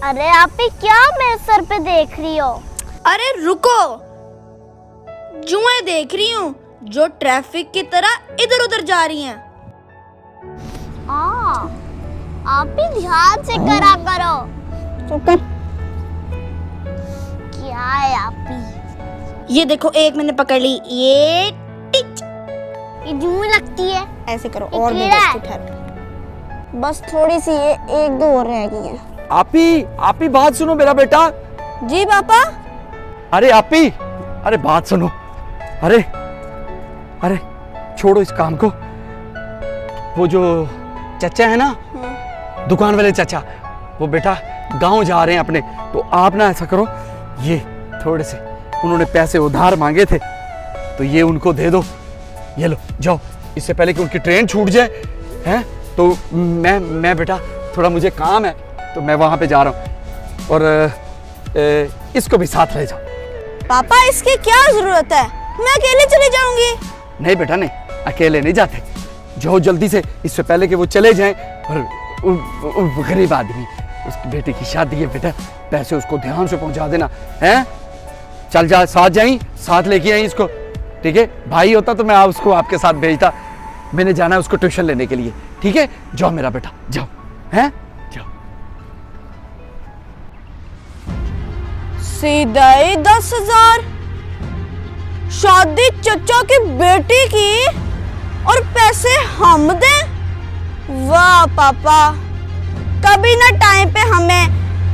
अरे आप ही क्या मेरे सर पे देख रही हो? अरे रुको, जुएं देख रही हूँ जो ट्रैफिक की तरह इधर उधर जा रही हैं। हाँ, आप भी ध्यान से करा करो। तो क्या है आप ही? ये देखो, एक मैंने पकड़ ली, ये टिच। ये जूं लगती है। ऐसे करो ये और भी कीड़ा है। बस ठहर, बस थोड़ी सी, ये एक दो और रह गई है। आप ही बात सुनो मेरा बेटा। जी पापा। अरे आप ही, अरे बात सुनो। अरे अरे छोड़ो इस काम को। वो जो चचा है ना, दुकान वाले चचा, वो बेटा गांव जा रहे हैं अपने। तो आप ना ऐसा करो, ये थोड़े से उन्होंने पैसे उधार मांगे थे, तो ये उनको दे दो। ये लो, जाओ, इससे पहले कि उनकी ट्रेन छूट जाए। हैं तो मैं बेटा, थोड़ा मुझे काम है, तो मैं वहां पे जा रहा हूँ। और इसको भी साथ ले जाओ। पापा इसकी क्या जरूरत है, मैं अकेले चली जाऊंगी। नहीं बेटा नहीं, अकेले नहीं जाते। जाओ जल्दी से, इससे पहले कि वो चले जाएं। और वो गरीब आदमी, उसकी बेटी की शादी है बेटा, पैसे उसको ध्यान से पहुंचा देना। हैं चल जा, साथ जाई, साथ लेके आई इसको। ठीक है, भाई होता तो मैं उसको आपके साथ भेजता। मैंने जाना है उसको ट्यूशन लेने के लिए। ठीक है, जाओ मेरा बेटा, जाओ। हैं जाओ। सीधा ही 10,000 शादी चचा की बेटी की, और पैसे हम दें। वाह पापा, कभी ना टाइम पे हमें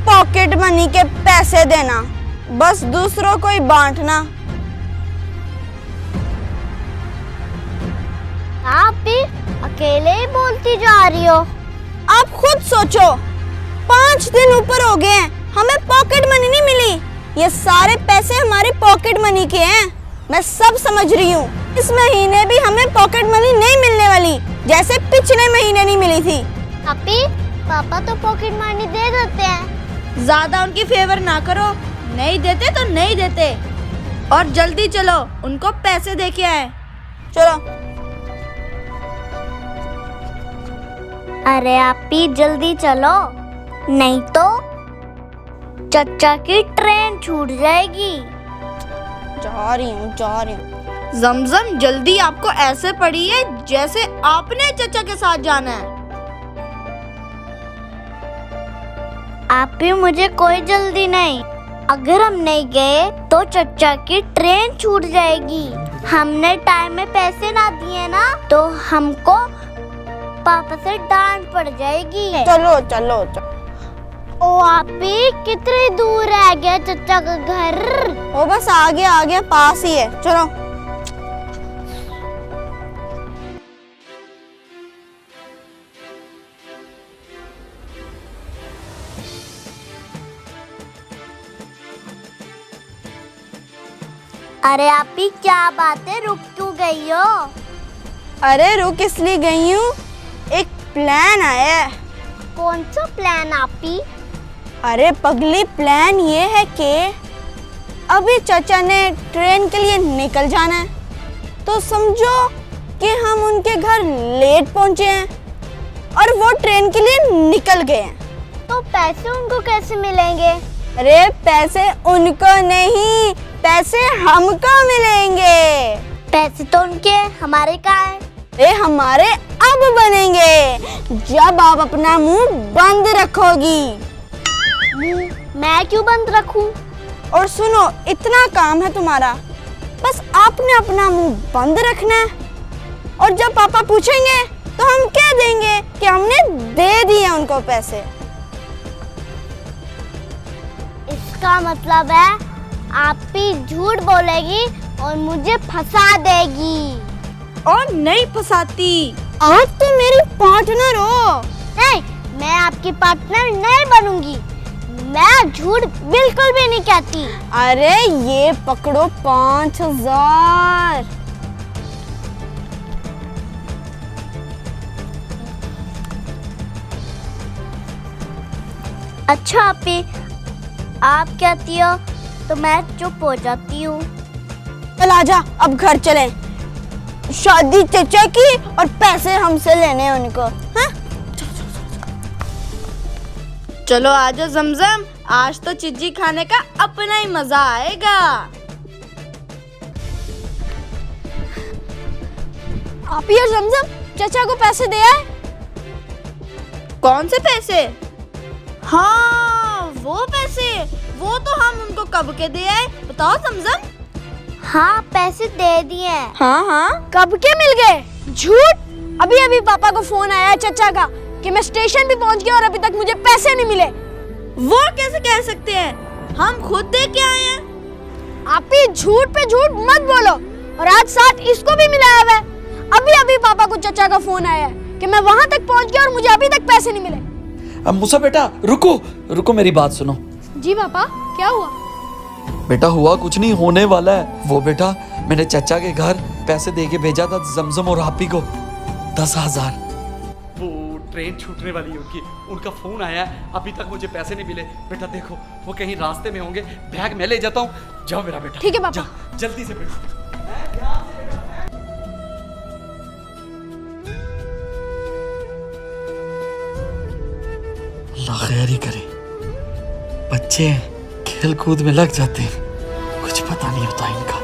पॉकेट मनी के पैसे देना, बस दूसरों को ही बांटना। आप भी अकेले ही बोलती जा रही हो। आप खुद सोचो, 5 दिन ऊपर हो गए हैं, हमें पॉकेट मनी नहीं मिली। ये सारे पैसे हमारी पॉकेट मनी के हैं, मैं सब समझ रही हूँ। इस महीने भी हमें पॉकेट मनी नहीं मिलने वाली, जैसे पिछले महीने नहीं मिली थी। आपी, पापा तो पॉकेट मनी दे देते हैं। ज्यादा उनकी फेवर ना करो, नहीं देते तो नहीं देते। और जल्दी चलो, उनको पैसे दे के आए। चलो। अरे आपी जल्दी चलो, नहीं तो चचा की ट्रेन छूट जाएगी। जा रही हूँ। जमजम, जल्दी आपको ऐसे पड़ी है जैसे आपने चचा के साथ जाना है। आप भी, मुझे कोई जल्दी नहीं। अगर हम नहीं गए तो चचा की ट्रेन छूट जाएगी। हमने टाइम में पैसे ना दिए ना, तो हमको पापा से डांट पड़ जाएगी। चलो। ओ आप भी, कितनी दूर रह गया चचा का घर? वो बस आगे पास ही है, चलो। अरे आप भी, क्या बात है, रुक क्यों गई हो? अरे रुक इसलिए गई हूँ, एक प्लान आया है। कौन सा प्लान आपी? अरे पगली, प्लान ये है कि अभी चचा ने ट्रेन के लिए निकल जाना है, तो समझो कि हम उनके घर लेट पहुंचे हैं और वो ट्रेन के लिए निकल गए हैं। तो पैसे उनको कैसे मिलेंगे? अरे पैसे उनको नहीं, पैसे हमको मिलेंगे। पैसे तो उनके, हमारे कहाँ है? अरे हमारे अब बनेंगे, जब आप अपना मुंह बंद रखोगी। मैं क्यों बंद रखूं? और सुनो, इतना काम है तुम्हारा, बस आपने अपना मुंह बंद रखना है, और जब पापा पूछेंगे तो हम कह देंगे कि हमने दे दिए उनको पैसे। इसका मतलब है आप भी झूठ बोलेगी और मुझे फंसा देगी। और नहीं फंसाती, आज तो मेरी पार्टनर हो। नहीं, मैं आपकी पार्टनर नहीं बनूंगी। मैं झूठ बिल्कुल भी नहीं कहती। अरे ये पकड़ो 5,000। अच्छा आपी, आप कहती हो तो मैं चुप हो जाती हूँ। चल आजा, अब घर चलें। शादी चचा की और पैसे हमसे लेने हैं उनको। हाँ? चलो आजा जमजम, आज तो चिज्जी खाने का अपना ही मजा आएगा। आप ही और जमजम चाचा को पैसे दे आए? कौन से पैसे? हाँ वो पैसे, वो तो हम उनको कब के दे आए, बताओ जमजम। हाँ पैसे दे दिए। हाँ कब के मिल गए? झूठ, अभी अभी पापा को फोन आया है चचा का कि मैं स्टेशन भी पहुंच गया और अभी तक मुझे पैसे नहीं मिले। वो कैसे कह सकते हैं, हम खुद दे के आए हैं। आप ही झूठ पे झूठ मत बोलो, और आज साथ इसको भी मिलाया हुआ है। अभी अभी पापा को चचा का फोन आया है कि मैं वहां तक पहुंच गया और मुझे अभी तक पैसे नहीं मिले। अब मूसा बेटा रुको रुको, मेरी बात सुनो। जी पापा, क्या हुआ? बेटा हुआ कुछ नहीं, होने वाला है। वो बेटा मैंने चचा के घर पैसे दे के भेजा था जमजम और हापी को 10,000। वो ट्रेन छूटने वाली है उनका फोन आया है, अभी तक मुझे पैसे नहीं मिले। बेटा देखो वो कहीं रास्ते में होंगे, बैग मैं ले जाता हूँ। जाओ मेरा बेटा। ठीक है पापा। जाओ, जल्दी से बेटा। अल्लाह खैर ही करे, बच्चे खेल कूद में लग जाते हैं, कुछ पता नहीं होता इनका,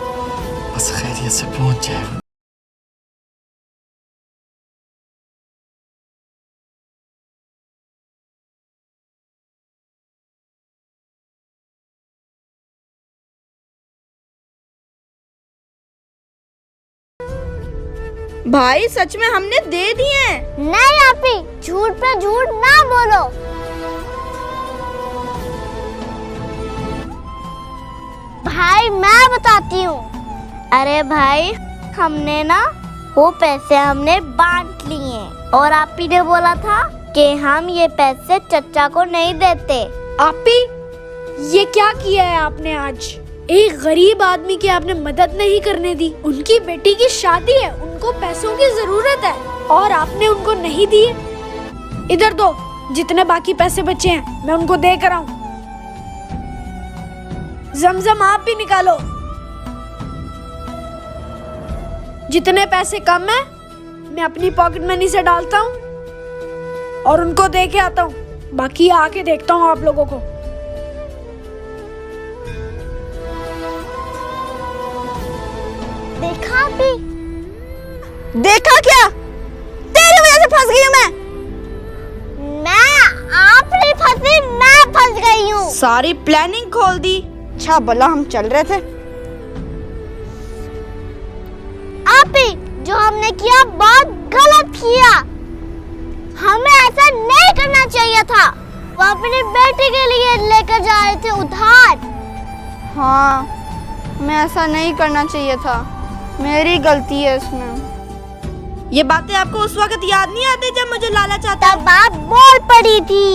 बस खैरियत से पहुंच जाए। भाई सच में हमने दे दिए हैं। नहीं आपी, झूठ पे झूठ ना बोलो। भाई मैं बताती हूँ। अरे भाई हमने ना वो पैसे हमने बांट लिए और आपी ने बोला था कि हम ये पैसे चचा को नहीं देते। आपी ये क्या किया है आपने आज? एक गरीब आदमी की आपने मदद नहीं करने दी। उनकी बेटी की शादी है, उनको पैसों की जरूरत है और आपने उनको नहीं दिए। इधर दो, जितने बाकी पैसे बचे हैं मैं उनको दे कर आऊं। जमजम आप भी निकालो, जितने पैसे कम है मैं अपनी पॉकेट मनी से डालता हूँ और उनको दे के आता हूँ। बाकी आके देखता हूँ आप लोगों को। देखा भी? देखा क्या? तेरी वजह से फंस गई हूँ आप नहीं फंसी, मैं फंस गई हूँ। सारी प्लानिंग खोल दी। अच्छा भला हम चल रहे थे। आपी जो हमने किया बहुत गलत किया, हमें ऐसा नहीं करना चाहिए था। वो अपनी बेटी के लिए लेकर जा रहे थे उधार। हाँ मैं ऐसा नहीं करना चाहिए था, मेरी गलती है इसमें। ये बातें आपको उस वक्त याद नहीं आती जब मुझे लालच आता? तब आप बोल पड़ी थी।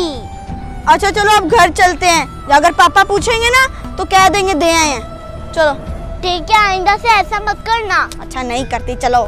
अच्छा चलो अब घर चलते हैं, अगर पापा पूछेंगे ना तो कह देंगे दे आए हैं। चलो ठीक है, आइंदा से ऐसा मत करना। अच्छा नहीं करती, चलो।